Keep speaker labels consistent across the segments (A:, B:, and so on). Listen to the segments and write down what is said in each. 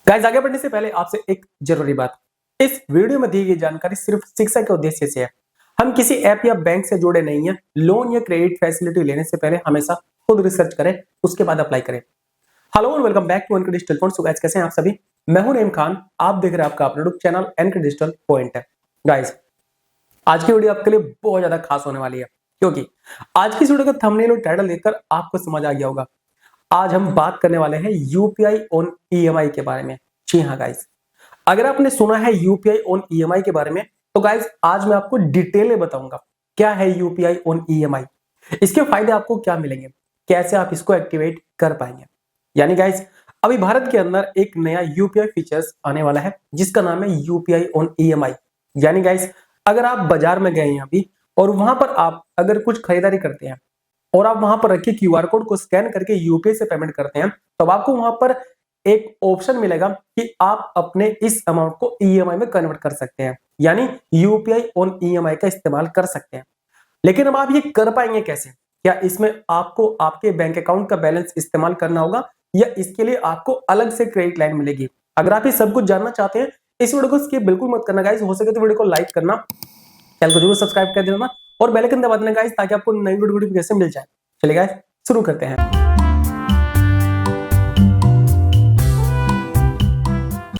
A: Guys आगे बढ़ने से पहले आपसे एक जरूरी बात। इस वीडियो में दी गई जानकारी सिर्फ शिक्षा के उद्देश्य से है। हम किसी ऐप या बैंक से जुड़े नहीं हैं। लोन या क्रेडिट फैसिलिटी लेने से पहले हमेशा खुद रिसर्च करें, उसके बाद अप्लाई करें। Hello and welcome back to NK digital point. So guys कैसे हैं आप सभी? मैं हूं नईम खान, आप देख रहे हैं आपका अपना YouTube channel NK digital point है। गाइस आज की वीडियो आपके लिए बहुत ज्यादा खास होने वाली है, क्योंकि आज की वीडियो का थंबनेल और टाइटल देखकर आपको समझ आ गया होगा। आज हम बात करने वाले हैं यूपीआई ऑन ईएमआई के बारे में। जी हाँ गाइस, अगर आपने सुना है यूपीआई ऑन ईएमआई के बारे में, तो गाइस आज मैं आपको डिटेल में बताऊंगा क्या है यूपीआई ऑन ईएमआई, इसके फायदे आपको क्या मिलेंगे, कैसे आप इसको एक्टिवेट कर पाएंगे। यानी गाइस अभी भारत के अंदर एक नया यूपीआई फीचर्स आने वाला है जिसका नाम है यूपीआई ऑन ईएमआई। यानी गाइस अगर आप बाजार में गए हैं अभी और वहां पर आप अगर कुछ खरीदारी करते हैं और आप वहां पर रखे क्यूआर कोड को स्कैन करके यूपीआई से पेमेंट करते हैं, तो आपको वहां पर एक ऑप्शन मिलेगा कि आप अपने इस अमाउंट को ईएमआई में कन्वर्ट कर सकते हैं, यानी यूपीआई ऑन ईएमआई का इस्तेमाल कर सकते हैं। लेकिन अब आप ये कर पाएंगे कैसे? क्या इसमें आपको आपके बैंक अकाउंट का बैलेंस इस्तेमाल करना होगा या इसके लिए आपको अलग से क्रेडिट लाइन मिलेगी? अगर आप ये सब कुछ जानना चाहते हैं, इस वीडियो को स्किप बिल्कुल मत करना गाइस। हो सके तो वीडियो को लाइक करना, चैनल को जरूर सब्सक्राइब कर देना और बेल आइकन दबा देना गाइस, ताकि आपको नई वीडियो नोटिफिकेशन मिल जाए। चलिए गाइस शुरू करते हैं।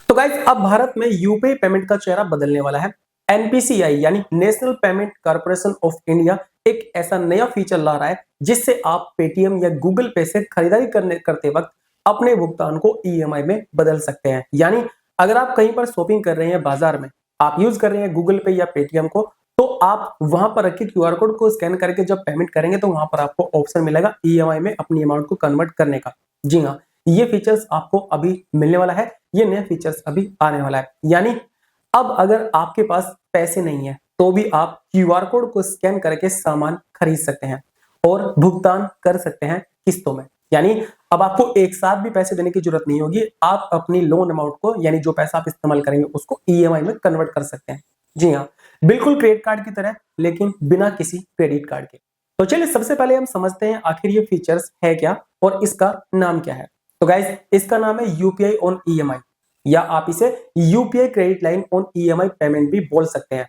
A: तो गाइस अब भारत में यूपीआई पेमेंट का चेहरा बदलने वाला है। एनपीसीआई यानी national payment corporation of India एक ऐसा नया फीचर ला रहा है जिससे आप पेटीएम या गूगल पे से खरीदारी करते वक्त अपने भुगतान को ईएमआई में बदल सकते हैं। यानी अगर आप कहीं पर शॉपिंग कर रहे हैं बाजार में, आप यूज कर रहे हैं गूगल पे या पेटीएम को, तो आप वहां पर रखे क्यूआर कोड को स्कैन करके जब पेमेंट करेंगे तो वहां पर आपको ऑप्शन मिलेगा ईएमआई में अपनी अमाउंट को कन्वर्ट करने का। जी हाँ, ये फीचर्स आपको अभी मिलने वाला है, ये नया फीचर्स अभी आने वाला है। यानी अब अगर आपके पास पैसे नहीं है तो भी आप क्यूआर कोड को स्कैन करके सामान खरीद सकते हैं और भुगतान कर सकते हैं किस्तों में। यानी अब आपको एक साथ भी पैसे देने की जरूरत नहीं होगी, आप अपनी लोन अमाउंट को यानी जो पैसा आप इस्तेमाल करेंगे उसको ईएमआई में कन्वर्ट कर सकते हैं। जी हाँ, बिल्कुल क्रेडिट कार्ड की तरह, लेकिन बिना किसी क्रेडिट कार्ड के। तो चलिए सबसे पहले हम समझते हैं आखिर ये फीचर्स है क्या और इसका नाम क्या है। तो गाइस इसका नाम है यूपीआई ऑन ईएमआई, या आप इसे UPI credit line on EMI payment भी बोल सकते हैं।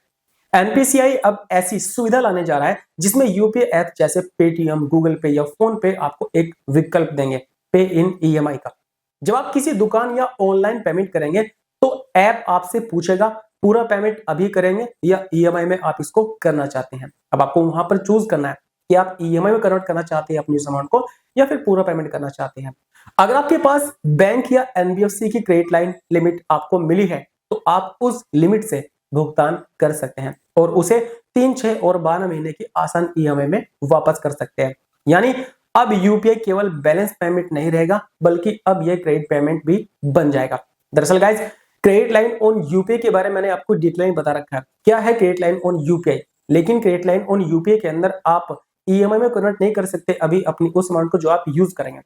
A: एनपीसीआई अब ऐसी सुविधा लाने जा रहा है जिसमें यूपीआई ऐप जैसे पेटीएम, गूगल पे या फोन पे आपको एक विकल्प देंगे पे इन ईएमआई का। जब आप किसी दुकान या ऑनलाइन पेमेंट करेंगे तो ऐप आपसे पूछेगा पूरा पेमेंट अभी करेंगे या ईएमआई में आप इसको करना चाहते हैं। अब आपको वहां पर चूज करना है कि आप ईएमआई में कन्वर्ट करना चाहते हैं अपनी अमाउंट को या फिर पूरा पेमेंट करना चाहते हैं। अगर आपके पास बैंक या एनबीएफसी की क्रेडिट लाइन लिमिट आपको मिली है तो आप उस लिमिट से भुगतान कर सकते हैं और उसे 3, 6 और 12 महीने की आसान ईएमआई में वापस कर सकते हैं। यानी अब यूपीआई केवल बैलेंस पेमेंट नहीं रहेगा, बल्कि अब यह क्रेडिट पेमेंट भी बन जाएगा। दरअसल guys credit line on UPI के बारे में मैंने आपको डिटेल में बता रखा है क्या है क्रेडिट लाइन ऑन यूपीआई, लेकिन क्रेडिट लाइन ऑन यूपीआई के अंदर आप ईएमआई में कन्वर्ट नहीं कर सकते अभी अपनी उस अमाउंट को जो आप यूज करेंगे।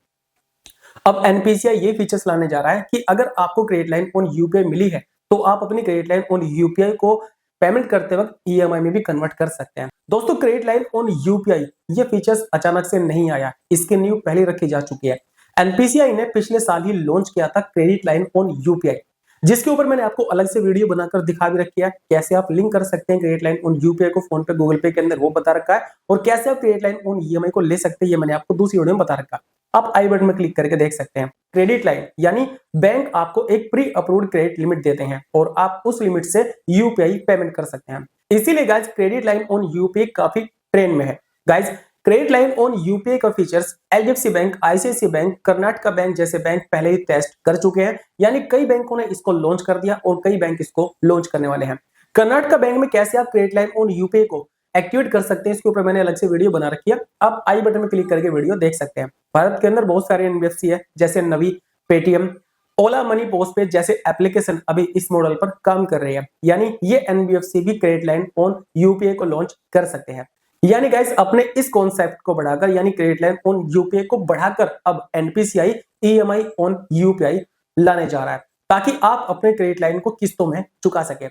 A: अब एनपीसीआई ये फीचर्स लाने जा रहा है कि अगर आपको क्रेडिट लाइन ऑन यूपीआई मिली है तो आप अपनी क्रेडिट लाइन ऑन यूपीआई को पेमेंट करते वक्त ईएमआई में भी कन्वर्ट कर सकते हैं। दोस्तों क्रेडिट लाइन ऑन यूपीआई ये फीचर्स अचानक से नहीं आया, इसकी नींव पहले रखी जा चुकी है। एनपीसीआई ने पिछले साल ही लॉन्च किया था क्रेडिट लाइन ऑन यूपीआई, जिसके ऊपर मैंने आपको अलग से वीडियो बनाकर दिखा भी रखी है कैसे आप लिंक कर सकते हैं क्रेडिट लाइन ऑन यूपीआई को फोन पे गूगल पे के अंदर, वो बता रखा है। और कैसे आप क्रेडिट लाइन ऑन ईएमआई को ले सकते हैं ये मैंने आपको दूसरी वीडियो में बता रखा है, आप आई बटन में क्लिक करके देख सकते हैं। क्रेडिट लाइन यानी बैंक आपको एक प्री अप्रूव्ड क्रेडिट लिमिट देते हैं और आप उस लिमिट से यूपीआई पेमेंट कर सकते हैं। इसीलिए guys credit line on UPI काफी ट्रेंड में है। Guys credit line on UPI का features HDFC bank, ICICI bank, Karnataka bank जैसे बैंक पहले ही टेस्ट कर चुके हैं। यानी कई बैंकों ने इसको लॉन्च कर दिया और कई बैंक इसको लॉन्च करने वाले हैं। कर्नाटका बैंक में कैसे आप क्रेडिट लाइन ऑन यूपीआई को एक्टिवेट कर सकते हैं इसके ऊपर मैंने अलग से वीडियो बना रखी है, आप आई बटन में क्लिक करके वीडियो देख सकते हैं। भारत के अंदर बहुत सारे एनबीएफसी है जैसे नवी, पेटीएम, ओला मनी, पोस्टपेड जैसे एप्लीकेशन अभी इस मॉडल पर काम कर रही है। यानी ये एनबीएफसी भी क्रेडिट लाइन ऑन यूपीआई को लॉन्च कर सकते हैं। यानी गाइस अपने इस कॉन्सेप्ट को बढ़ाकर यानी क्रेडिट लाइन ऑन यूपीआई को बढ़ाकर अब एनपीसीआई ईएमआई ऑन यूपीआई लाने जा रहा है ताकि आप अपने क्रेडिट लाइन को किस्तों में चुका सके।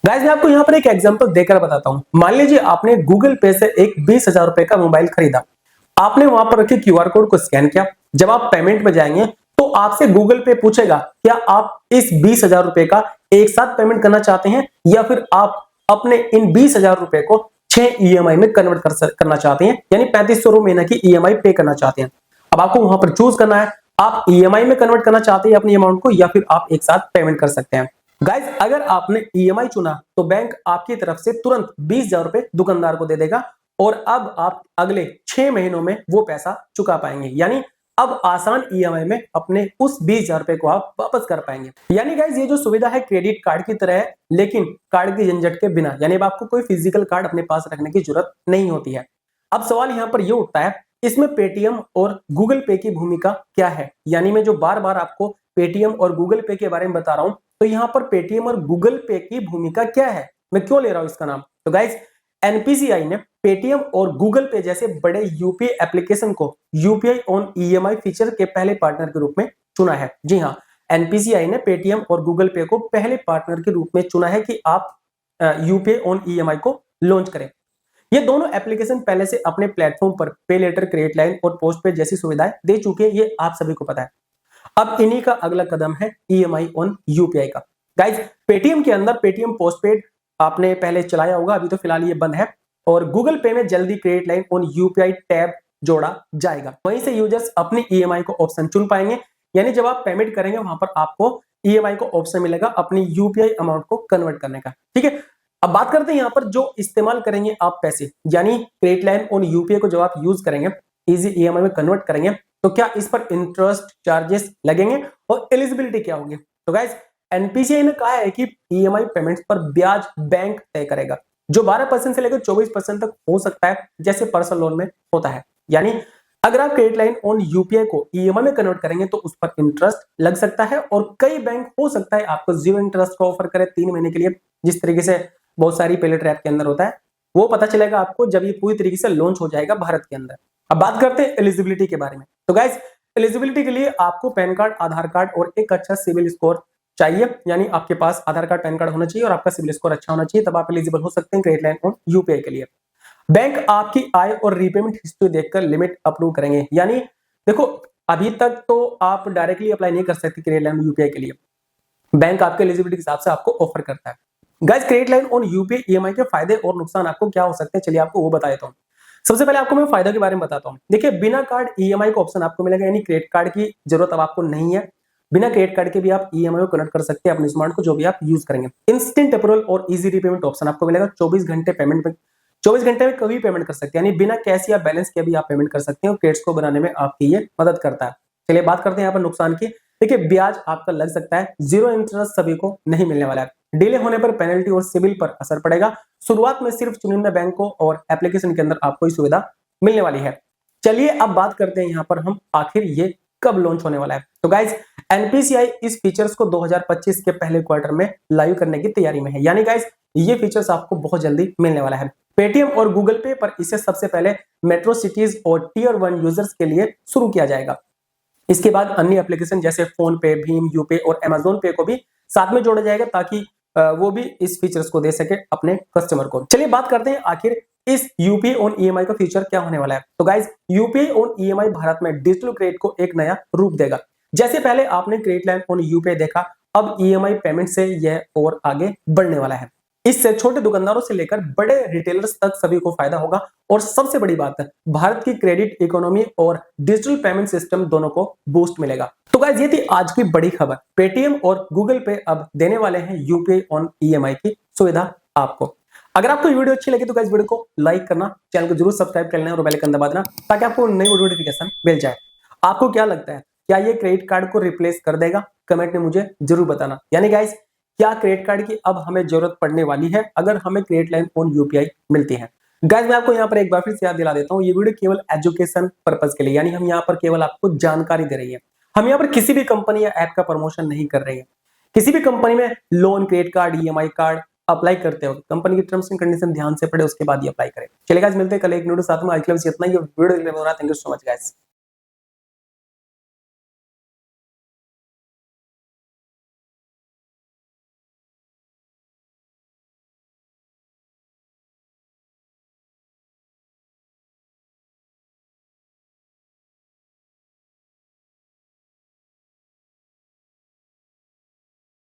A: गाइस मैं आपको यहाँ पर एक एग्जांपल देकर बताता हूँ। मान लीजिए आपने गूगल पे से एक 20,000 रुपए का मोबाइल खरीदा, आपने वहां पर रखे क्यूआर कोड को स्कैन किया, जब आप पेमेंट में जाएंगे तो आपसे गूगल पे पूछेगा क्या आप इस 20,000 रुपए का एक साथ पेमेंट करना चाहते हैं या फिर आप अपने इन 20,000 रुपए को 6 ईएमआई में कन्वर्ट करना चाहते हैं, यानी 3500 महीने की ईएमआई पे करना चाहते हैं। अब आपको वहां पर चूज करना है आप ईएमआई में कन्वर्ट करना चाहते हैं अपनी अमाउंट को या फिर आप एक साथ पेमेंट कर सकते हैं। गाइज अगर आपने ईएमआई चुना तो बैंक आपकी तरफ से तुरंत 20,000 रुपए दुकानदार को दे देगा और अब आप अगले 6 महीनों में वो पैसा चुका पाएंगे, यानी अब आसान ईएमआई में अपने उस 20,000 रुपए को आप वापस कर पाएंगे। यानी गाइज ये जो सुविधा है क्रेडिट कार्ड की तरह है, लेकिन कार्ड की झंझट के बिना, यानी अब आपको कोई फिजिकल कार्ड अपने पास रखने की जरूरत नहीं होती है। अब सवाल यहाँ पर ये उठता है इसमें पेटीएम और गूगल पे की भूमिका क्या है, यानी मैं जो बार बार आपको पेटीएम और गूगल पे के बारे में बता रहा हूं तो यहाँ पर पेटीएम और गूगल पे की भूमिका क्या है, मैं क्यों ले रहा हूं इसका नाम। तो गाइज एनपीसीआई ने पेटीएम और गूगल पे जैसे बड़े यूपीआई एप्लीकेशन को यूपीआई ऑन ईएमआई फीचर के पहले पार्टनर के रूप में चुना है। जी हाँ, एनपीसीआई ने पेटीएम और गूगल पे को पहले पार्टनर के रूप में चुना है कि आप यूपीआई ऑन ईएमआई को लॉन्च करें। ये दोनों एप्लीकेशन पहले से अपने प्लेटफॉर्म पर पे लेटर, क्रेडिट लाइन और पोस्ट पे जैसी सुविधाएं दे चुके हैं, ये आप सभी को पता है। अब इन्हीं का अगला कदम है ईएमआई ऑन यूपीआई का। गाइज पेटीएम के अंदर पेटीएम पोस्टपेड आपने पहले चलाया होगा, अभी तो फिलहाल ये बंद है, और गूगल पे में जल्दी credit line on UPI tab जोड़ा जाएगा। वहीं से यूजर्स अपनी ईएमआई को ऑप्शन चुन पाएंगे, यानी जब आप पेमेंट करेंगे वहां पर आपको ईएमआई को ऑप्शन मिलेगा अपनी यूपीआई अमाउंट को कन्वर्ट करने का। ठीक है, अब बात करते हैं यहाँ पर जो इस्तेमाल करेंगे आप पैसे, यानी क्रेडिट लाइन ऑन यूपीआई को जब आप यूज करेंगे, इजी ईएमआई में कन्वर्ट करेंगे, तो क्या इस पर इंटरेस्ट चार्जेस लगेंगे और एलिजिबिलिटी क्या होगी। तो गाइस एनपीसीआई ने कहा है कि ईएमआई पेमेंट्स पर ब्याज बैंक तय करेगा, जो 12% से लेकर 24% तक हो सकता है, जैसे पर्सनल लोन में होता है। यानी अगर आप क्रेडिट लाइन ऑन यूपीआई को ईएमआई में कन्वर्ट करेंगे तो उस पर इंटरेस्ट लग सकता है, और कई बैंक हो सकता है आपको 0 इंटरेस्ट का ऑफर करे 3 महीने के लिए, जिस तरीके से बहुत सारी पे लेटर ऐप के अंदर होता है। वो पता चलेगा आपको जब ये पूरी तरीके से लॉन्च हो जाएगा भारत के अंदर। अब बात करते हैं एलिजिबिलिटी के बारे में। तो गाइस एलिजिबिलिटी के लिए आपको पैन कार्ड, आधार कार्ड और एक अच्छा सिविल स्कोर चाहिए, यानी आपके पास आधार कार्ड, पैन कार्ड होना चाहिए और आपका सिविल स्कोर अच्छा होना चाहिए, तब आप एलिजिबल हो सकते हैं क्रेडिट लाइन ऑन यूपीआई के लिए। बैंक आपकी आय और रीपेमेंट हिस्ट्री देखकर लिमिट अप्रूव करेंगे, यानी देखो अभी तक तो आप डायरेक्टली अप्लाई नहीं कर सकते क्रेडिट लाइन यूपीआई के लिए, बैंक आपके एलिजिबिलिटी के हिसाब से आपको ऑफर करता है। Guys credit line on UPI EMI के फायदे और नुकसान आपको क्या हो सकते हैं, चलिए आपको वो बता देता हूं। सबसे पहले आपको मैं फायदों के बारे में बताता हूं। देखिए बिना कार्ड ईएमआई का ऑप्शन आपको मिलेगा, यानी क्रेडिट कार्ड की जरूरत अब आपको नहीं है। बिना क्रेडिट कार्ड के भी आप ईएमआई को कनेक्ट कर सकते हैं अपने स्मार्ट को, जो भी आप यूज करेंगे। इंस्टेंट अप्रूवल और इजी रीपेमेंट ऑप्शन आपको मिलेगा, 24 घंटे पेमेंट में, 24 घंटे में कभी पेमेंट कर सकते हैं, यानी बिना कैश या बैलेंस के भी आप पेमेंट कर सकते हैं और क्रेडिट्स को बनाने में आपकी ये मदद करता है। चलिए बात करते हैं यहाँ पर नुकसान की। देखिए ब्याज आपका लग सकता है, 0 इंटरेस्ट सभी को नहीं मिलने वाला है, डिले होने पर पेनल्टी और सिविल पर असर पड़ेगा। शुरुआत में सिर्फ चुनिंदा बैंकों और एप्लीकेशन के अंदर आपको ये सुविधा मिलने वाली है। चलिए अब बात करते हैं यहाँ पर हम आखिर ये कब लॉन्च होने वाला है। तो गाइज एनपीसीआई इस फीचर्स को 2025 के पहले क्वार्टर में लाइव करने की तैयारी में है, यानी गाइज ये फीचर्स आपको बहुत जल्दी मिलने वाला है। पेटीएम और गूगल पे पर इसे सबसे पहले मेट्रो सिटीज और टियर 1 यूजर्स के लिए शुरू किया जाएगा। इसके बाद अन्य एप्लीकेशन जैसे फोन पे, भीम यूपे और अमेजोन पे को भी साथ में जोड़ा जाएगा, ताकि वो भी इस फीचर्स को दे सके अपने कस्टमर को। चलिए बात करते हैं आखिर इस यूपीआई ऑन ईएमआई का फीचर क्या होने वाला है। तो guys UPI on EMI Bharat में डिजिटल क्रेडिट को एक नया रूप देगा। जैसे पहले आपने क्रेडिट लाइन ऑन यूपीआई देखा, अब ईएमआई पेमेंट से यह और आगे बढ़ने वाला है। इससे छोटे दुकानदारों से लेकर बड़े रिटेलर्स तक सभी को फायदा होगा, और सबसे बड़ी बात है भारत की क्रेडिट इकोनॉमी और डिजिटल पेमेंट सिस्टम दोनों को बूस्ट मिलेगा। तो गाइस ये थी आज की बड़ी खबर, पेटीएम और गूगल पे अब देने वाले हैं यूपीआई ऑन ईएमआई की सुविधा आपको। अगर आपको ये वीडियो अच्छी लगी तो गाइस वीडियो को लाइक करना, चैनल को जरूर सब्सक्राइब कर लेना और बेल आइकन दबा देना, ताकि आपको नई वीडियो नोटिफिकेशन मिल जाए। आपको क्या लगता है, क्या ये क्रेडिट कार्ड को रिप्लेस कर देगा? कमेंट में मुझे जरूर बताना। यानी गाइस क्या क्रेडिट कार्ड की अब हमें जरूरत पड़ने वाली है अगर हमें क्रेडिट लाइन ऑन यूपीआई मिलती है? गाइस मैं आपको यहाँ पर एक बार फिर से याद दिला देता हूँ, ये वीडियो केवल एजुकेशन पर्पस के लिए, यानी हम यहाँ पर केवल आपको जानकारी दे रही है। हम यहाँ पर किसी भी कंपनी या ऐप का प्रमोशन नहीं कर रहे हैं। किसी भी कंपनी में loan, credit card, EMI card apply करते हो कंपनी की टर्म्स एंड कंडीशन ध्यान से पढ़े, उसके बाद ही अप्लाई करें। चलिए गाइस मिलते हैं कल एक वीडियो साथ में। आज के लिए इतना ही। वीडियो देखने के लिए thank you so much guys.